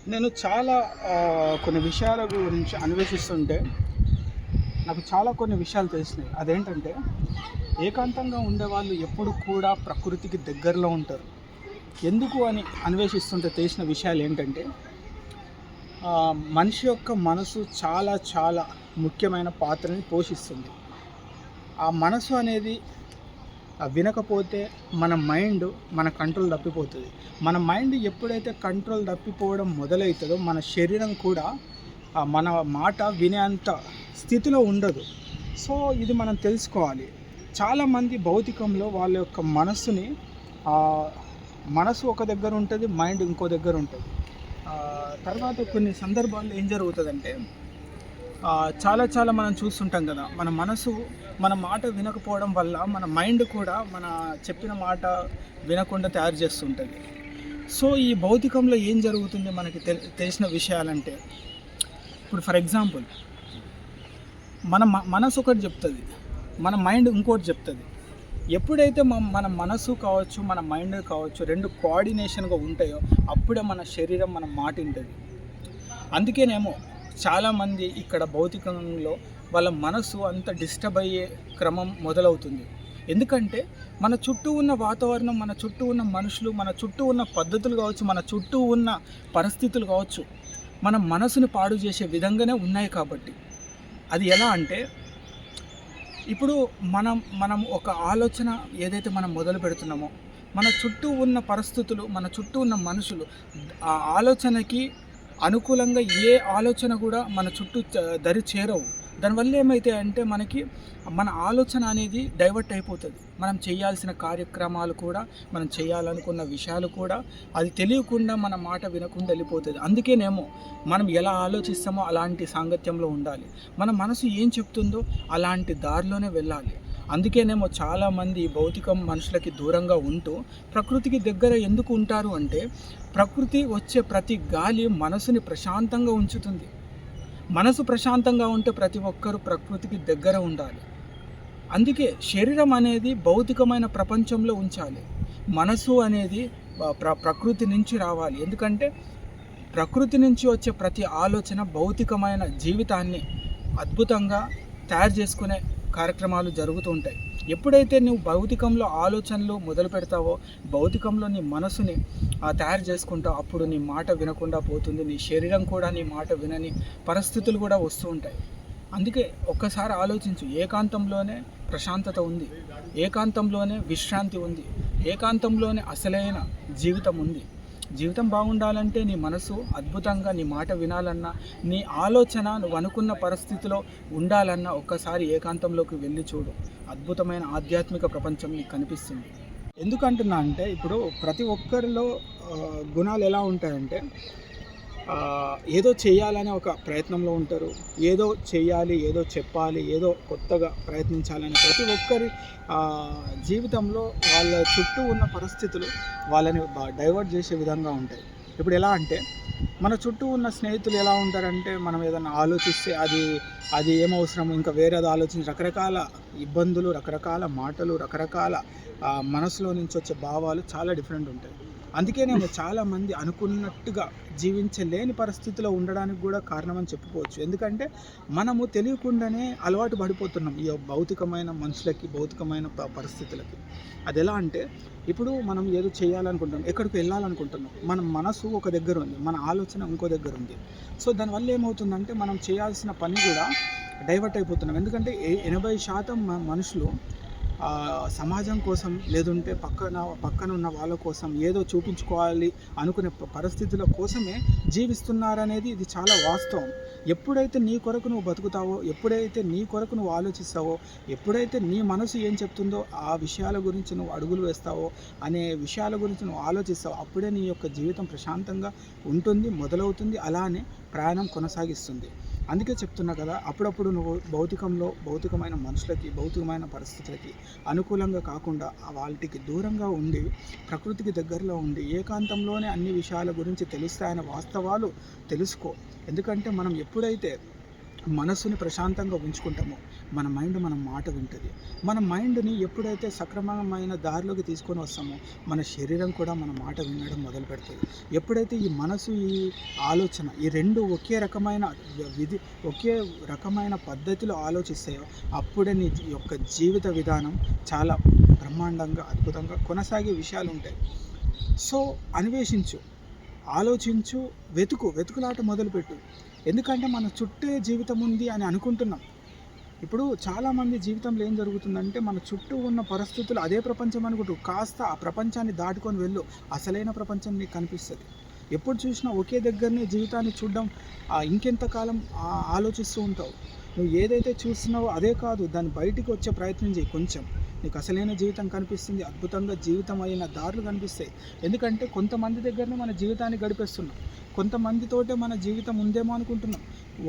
నేను చాలా కొన్ని విషయాల గురించి అన్వేషిస్తుంటే నాకు చాలా కొన్ని విషయాలు తెలిసినాయి. అదేంటంటే ఏకాంతంగా ఉండేవాళ్ళు ఎప్పుడు కూడా ప్రకృతికి దగ్గరలో ఉంటారు. ఎందుకు అని అన్వేషిస్తుంటే తెలిసిన విషయాలు ఏంటంటే మనిషి యొక్క మనసు చాలా చాలా ముఖ్యమైన పాత్రని పోషిస్తుంది. ఆ మనసు అనేది వినకపోతే మన మైండ్ మన కంట్రోల్ తప్పిపోతుంది. మన మైండ్ ఎప్పుడైతే కంట్రోల్ తప్పిపోవడం మొదలవుతుందో మన శరీరం కూడా మన మాట వినేంత స్థితిలో ఉండదు. సో ఇది మనం తెలుసుకోవాలి. చాలామంది భౌతికంలో వాళ్ళ యొక్క మనసు ఒక దగ్గర ఉంటుంది, మైండ్ ఇంకో దగ్గర ఉంటుంది. తర్వాత కొన్ని సందర్భాల్లో ఏం జరుగుతుందంటే చాలా చాలా మనం చూస్తుంటాం కదా, మన మాట వినకపోవడం వల్ల మన మైండ్ కూడా మన చెప్పిన మాట వినకుండా తయారు చేస్తుంటుంది. సో ఈ భౌతికంలో ఏం జరుగుతుంది మనకి తెలిసిన విషయాలంటే, ఇప్పుడు ఫర్ ఎగ్జాంపుల్ మన మనసు ఒకటి చెప్తుంది, మన మైండ్ ఇంకోటి చెప్తుంది. ఎప్పుడైతే మన మనసు కావచ్చు, మన మైండ్ కావచ్చు, రెండు కోఆర్డినేషన్గా ఉంటాయో అప్పుడే మన శరీరం మన మాట వింటుంది. అందుకేనేమో చాలామంది ఇక్కడ భౌతికంలో వాళ్ళ మనసు అంత డిస్టర్బ్ అయ్యే క్రమం మొదలవుతుంది. ఎందుకంటే మన చుట్టూ ఉన్న వాతావరణం, మన చుట్టూ ఉన్న మనుషులు, మన చుట్టూ ఉన్న పద్ధతులు కావచ్చు, మన చుట్టూ ఉన్న పరిస్థితులు కావచ్చు, మన మనసుని పాడు చేసే విధంగానే ఉన్నాయి. కాబట్టి అది ఎలా అంటే, ఇప్పుడు మనం ఒక ఆలోచన ఏదైతే మనం మొదలు పెడుతున్నామో, మన చుట్టూ ఉన్న పరిస్థితులు, మన చుట్టూ ఉన్న మనుషులు ఆ ఆలోచనకి అనుకూలంగా ఏ ఆలోచన కూడా మన చుట్టూ దరి చేరవు. దానివల్ల ఏమైతే అంటే మన ఆలోచన అనేది డైవర్ట్ అయిపోతుంది. మనం చేయాల్సిన కార్యక్రమాలు కూడా, మనం చేయాలనుకున్న విషయాలు కూడా అది తెలియకుండా మన మాట వినకుండా వెళ్ళిపోతుంది. అందుకేనేమో మనం ఎలా ఆలోచిస్తామో అలాంటి సాంగత్యంలో ఉండాలి. మన మనసు ఏం చెప్తుందో అలాంటి దారిలోనే వెళ్ళాలి. అందుకేనేమో చాలామంది భౌతికం మనుషులకి దూరంగా ఉంటూ ప్రకృతికి దగ్గర ఎందుకు ఉంటారు అంటే, ప్రకృతి వచ్చే ప్రతి గాలి మనసుని ప్రశాంతంగా ఉంచుతుంది. మనసు ప్రశాంతంగా ఉంటే ప్రతి ఒక్కరూ ప్రకృతికి దగ్గర ఉండాలి. అందుకే శరీరం అనేది భౌతికమైన ప్రపంచంలో ఉంచాలి, మనసు అనేది ప్రకృతి నుంచి రావాలి. ఎందుకంటే ప్రకృతి నుంచి వచ్చే ప్రతి ఆలోచన భౌతికమైన జీవితాన్ని అద్భుతంగా తయారు చేసుకునే కార్యక్రమాలు జరుగుతూ ఉంటాయి. ఎప్పుడైతే నువ్వు భౌతికంలో ఆలోచనలు మొదలు పెడతావో, భౌతికంలో నీ మనసుని తయారు చేసుకుంటావు, అప్పుడు నీ మాట వినకుండా పోతుంది. నీ శరీరం కూడా నీ మాట వినని పరిస్థితులు కూడా వస్తూ ఉంటాయి. అందుకే ఒక్కసారి ఆలోచించు, ఏకాంతంలోనే ప్రశాంతత ఉంది, ఏకాంతంలోనే విశ్రాంతి ఉంది, ఏకాంతంలోనే అసలైన జీవితం ఉంది. జీవితం బాగుండాలంటే నీ మనసు అద్భుతంగా నీ మాట వినాలన్నా, నీ ఆలోచన నువ్వు అనుకున్న పరిస్థితిలో ఉండాలన్నా ఒక్కసారి ఏకాంతంలోకి వెళ్ళి చూడు. అద్భుతమైన ఆధ్యాత్మిక ప్రపంచం నీకు కనిపిస్తుంది. ఎందుకంటున్నా అంటే, ఇప్పుడు ప్రతి ఒక్కరిలో గుణాలు ఎలా ఉంటాయంటే, ఏదో చేయాలనే ఒక ప్రయత్నంలో ఉంటారు. ఏదో చేయాలి, ఏదో చెప్పాలి, ఏదో కొత్తగా ప్రయత్నించాలని ప్రతి ఒక్కరి జీవితంలో వాళ్ళ చుట్టూ ఉన్న పరిస్థితులు వాళ్ళని డైవర్ట్ చేసే విధంగా ఉంటాయి. ఇప్పుడు ఎలా అంటే, మన చుట్టూ ఉన్న స్నేహితులు ఎలా ఉంటారంటే, మనం ఏదైనా ఆలోచిస్తే అది ఏమవసరం, ఇంకా వేరేది ఆలోచించి రకరకాల ఇబ్బందులు, రకరకాల మాటలు, రకరకాల మనసులో నుంచి వచ్చే భావాలు చాలా డిఫరెంట్ ఉంటాయి. అందుకే నేను చాలామంది అనుకున్నట్టుగా జీవించలేని పరిస్థితిలో ఉండడానికి కూడా కారణమని చెప్పుకోవచ్చు. ఎందుకంటే మనము తెలియకుండానే అలవాటు పడిపోతున్నాం ఈ భౌతికమైన మనుషులకి, భౌతికమైన పరిస్థితులకి. అది ఎలా అంటే, ఇప్పుడు మనం ఏదో చేయాలనుకుంటున్నాం, ఎక్కడికి వెళ్ళాలనుకుంటున్నాం, మన మనసు ఒక దగ్గర ఉంది, మన ఆలోచన ఇంకో దగ్గర ఉంది. సో దానివల్ల ఏమవుతుందంటే మనం చేయాల్సిన పని కూడా డైవర్ట్ అయిపోతున్నాం. ఎందుకంటే 80% మనుషులు సమాజం కోసం, లేదంటే పక్కన ఉన్న వాళ్ళ కోసం ఏదో చూపించుకోవాలి అనుకునే పరిస్థితుల కోసమే జీవిస్తున్నారనేది ఇది చాలా వాస్తవం. ఎప్పుడైతే నీ కొరకు నువ్వు బతుకుతావో, ఎప్పుడైతే నీ కొరకు నువ్వు ఆలోచిస్తావో, ఎప్పుడైతే నీ మనసు ఏం చెప్తుందో ఆ విషయాల గురించి నువ్వు అడుగులు వేస్తావో, అనే విషయాల గురించి నువ్వు ఆలోచిస్తావో, అప్పుడే నీ యొక్క జీవితం ప్రశాంతంగా ఉంటుంది, మొదలవుతుంది, అలానే ప్రయాణం కొనసాగిస్తుంది. అందుకే చెప్తున్నా కదా, అప్పుడప్పుడు నువ్వు భౌతికమైన మనుషులకి, భౌతికమైన పరిస్థితులకి అనుకూలంగా కాకుండా వాటికి దూరంగా ఉండి, ప్రకృతికి దగ్గరలో ఉండి, ఏకాంతంలోనే అన్ని విషయాల గురించి తెలుస్తాయనే వాస్తవాలు తెలుసుకో. ఎందుకంటే మనం ఎప్పుడైతే మనసుని ప్రశాంతంగా ఉంచుకుంటామో మన మైండ్ మన మాట వింటుంది. మన మైండ్ని ఎప్పుడైతే సక్రమమైన దారిలోకి తీసుకొని వస్తామో మన శరీరం కూడా మన మాట వినడం మొదలు పెడుతుంది. ఎప్పుడైతే ఈ మనసు, ఈ ఆలోచన, ఈ రెండు ఒకే రకమైన పద్ధతిలో ఆలోచిస్తాయో అప్పుడే నీ యొక్క జీవిత విధానం చాలా బ్రహ్మాండంగా, అద్భుతంగా కొనసాగే విషయాలు ఉంటాయి. సో అన్వేషించు, ఆలోచించు, వెతుకులాట మొదలుపెట్టు. ఎందుకంటే మన చుట్టే జీవితం ఉంది అని అనుకుంటున్నాం. ఇప్పుడు చాలామంది జీవితంలో ఏం జరుగుతుందంటే మన చుట్టూ ఉన్న పరిస్థితులు అదే ప్రపంచం అనుకుంటూ కాస్త ఆ ప్రపంచాన్ని దాటుకొని వెళ్ళు, అసలైన ప్రపంచం నీకు కనిపిస్తుంది. ఎప్పుడు చూసినా ఒకే దగ్గరనే జీవితాన్ని చూడడం ఇంకెంతకాలం ఆలోచిస్తూ ఉంటావు. నువ్వు ఏదైతే చూస్తున్నావో అదే కాదు, దాన్ని బయటికి వచ్చే ప్రయత్నం చేయి. కొంచెం నీకు అసలైన జీవితం కనిపిస్తుంది, అద్భుతంగా జీవితం అయిన దారులు కనిపిస్తాయి. ఎందుకంటే కొంతమంది దగ్గరనే మన జీవితాన్ని గడిపేస్తున్నాం, కొంతమందితోటే మన జీవితం ఉందేమో అనుకుంటున్నాం,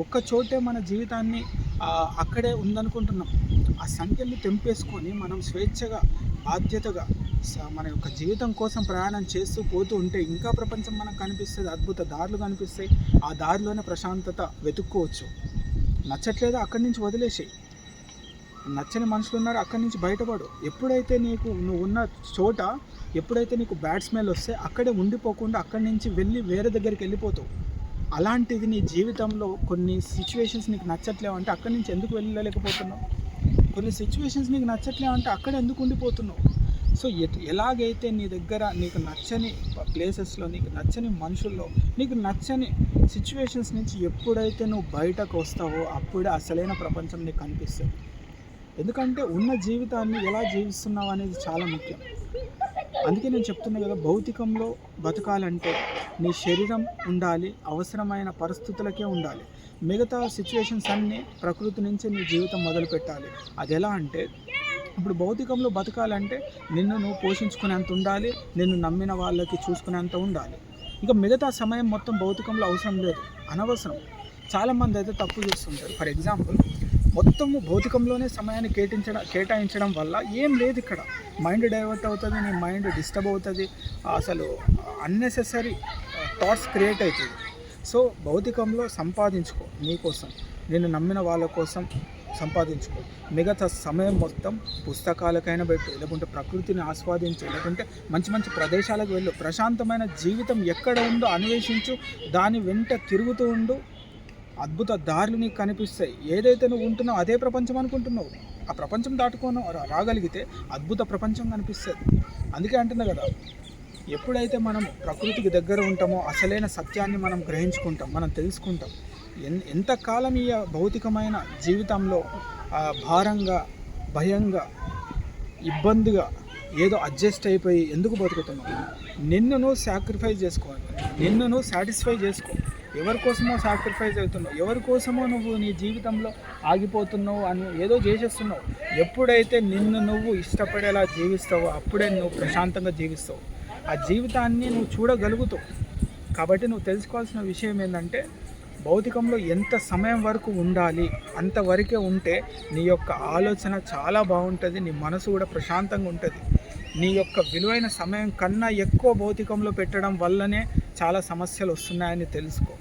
ఒక్క చోటే మన జీవితాన్ని అక్కడే ఉందనుకుంటున్నాం. ఆ సంఖ్యల్ని తెంపేసుకొని మనం స్వేచ్ఛగా, బాధ్యతగా మన యొక్క జీవితం కోసం ప్రయాణం చేస్తూ పోతూ ఉంటే ఇంకా ప్రపంచం మనకు కనిపిస్తుంది, అద్భుత దారులు కనిపిస్తాయి. ఆ దారిలోనే ప్రశాంతత వెతుక్కోవచ్చు. నచ్చట్లేదో అక్కడి నుంచి వదిలేసేయి. నచ్చని మనుషులు ఉన్నారు, అక్కడి నుంచి బయటపడు. ఎప్పుడైతే నువ్వు ఉన్న చోట ఎప్పుడైతే నీకు బ్యాడ్ స్మెల్ వస్తే అక్కడే ఉండిపోకుండా అక్కడి నుంచి వేరే దగ్గరికి వెళ్ళిపోతావు. అలాంటిది నీ జీవితంలో కొన్ని సిచ్యువేషన్స్ నీకు నచ్చట్లేవు అంటే అక్కడి నుంచి ఎందుకు వెళ్ళలేకపోతున్నావు? కొన్ని సిచ్యువేషన్స్ నీకు నచ్చట్లేవు అంటే అక్కడ ఎందుకు ఉండిపోతున్నావు? సో ఎలాగైతే నీ దగ్గర నీకు నచ్చని ప్లేసెస్లో, నీకు నచ్చని మనుషుల్లో, నీకు నచ్చని సిచ్యువేషన్స్ నుంచి ఎప్పుడైతే నువ్వు బయటకు వస్తావో అప్పుడే అసలైన ప్రపంచం నీకు కనిపిస్తుంది. ఎందుకంటే ఉన్న జీవితాన్ని ఎలా జీవిస్తున్నావు అనేది చాలా ముఖ్యం. అందుకే నేను చెప్తున్నా కదా, భౌతికంలో బతకాలంటే నీ శరీరం ఉండాలి, అవసరమైన పరిస్థితులకే ఉండాలి. మిగతా సిచ్యువేషన్స్ అన్నీ ప్రకృతి నుంచి నీ జీవితం మొదలు పెట్టాలి. అది ఎలా అంటే, ఇప్పుడు భౌతికంలో బతకాలంటే నిన్ను నువ్వు పోషించుకునేంత ఉండాలి, నిన్ను నమ్మిన వాళ్ళకి చూసుకునేంత ఉండాలి. ఇక మిగతా సమయం మొత్తం భౌతికంలో అవసరం లేదు, అనవసరం. చాలామంది అయితే తప్పు చేస్తుంటారు. ఫర్ ఎగ్జాంపుల్, మొత్తము భౌతికంలోనే సమయాన్ని కేటాయించడం వల్ల ఏం లేదు ఇక్కడ. మైండ్ డైవర్ట్ అవుతుంది, నీ మైండ్ డిస్టర్బ్ అవుతుంది, అసలు అన్నెసెసరీ థాట్స్ క్రియేట్ అవుతుంది. సో భౌతికంలో సంపాదించుకో, నీకోసం, నిన్ను నమ్మిన వాళ్ళ కోసం సంపాదించుకో. మిగతా సమయం మొత్తం పుస్తకాలకైనా పెట్టు, లేకుంటే ప్రకృతిని ఆస్వాదించు, లేకుంటే మంచి మంచి ప్రదేశాలకు వెళ్ళు. ప్రశాంతమైన జీవితం ఎక్కడ ఉందో అన్వేషించు, దాని వెంట తిరుగుతూ ఉండు. అద్భుత దారులు నీకు కనిపిస్తాయి. ఏదైతే నువ్వు ఉంటున్నావు అదే ప్రపంచం అనుకుంటున్నావు, ఆ ప్రపంచం దాటుకొని రాగలిగితే అద్భుత ప్రపంచం కనిపిస్తుంది. అందుకే అంటున్నా కదా, ఎప్పుడైతే మనం ప్రకృతికి దగ్గర ఉంటామో అసలైన సత్యాన్ని మనం గ్రహించుకుంటాం, మనం తెలుసుకుంటాం. ఎంతకాలం ఈ భౌతికమైన జీవితంలో భారంగా, భయంగా, ఇబ్బందిగా ఏదో అడ్జస్ట్ అయిపోయి ఎందుకు బతుకుతున్నావు? నిన్ను నువ్వు సాక్రిఫైస్ చేసుకోవాలి, నిన్ను నువ్వు సాటిస్ఫై చేసుకో. ఎవరి కోసమో సాక్రిఫైస్ అవుతున్నావు, ఎవరి కోసమో నువ్వు నీ జీవితంలో ఆగిపోతున్నావు అని ఏదో చేసేస్తున్నావు. ఎప్పుడైతే నిన్ను నువ్వు ఇష్టపడేలా జీవిస్తావో అప్పుడే నువ్వు ప్రశాంతంగా జీవిస్తావు, ఆ జీవితాన్ని నువ్వు చూడగలుగుతావు. కాబట్టి నువ్వు తెలుసుకోవాల్సిన విషయం ఏంటంటే, భౌతికంలో ఎంత సమయం వరకు ఉండాలి అంతవరకే ఉంటే నీ యొక్క ఆలోచన చాలా బాగుంటుంది, నీ మనసు కూడా ప్రశాంతంగా ఉంటుంది. నీ యొక్క విలువైన సమయం కన్నా ఎక్కువ భౌతికంలో పెట్టడం వల్లనే చాలా సమస్యలు వస్తున్నాయని తెలుసుకో.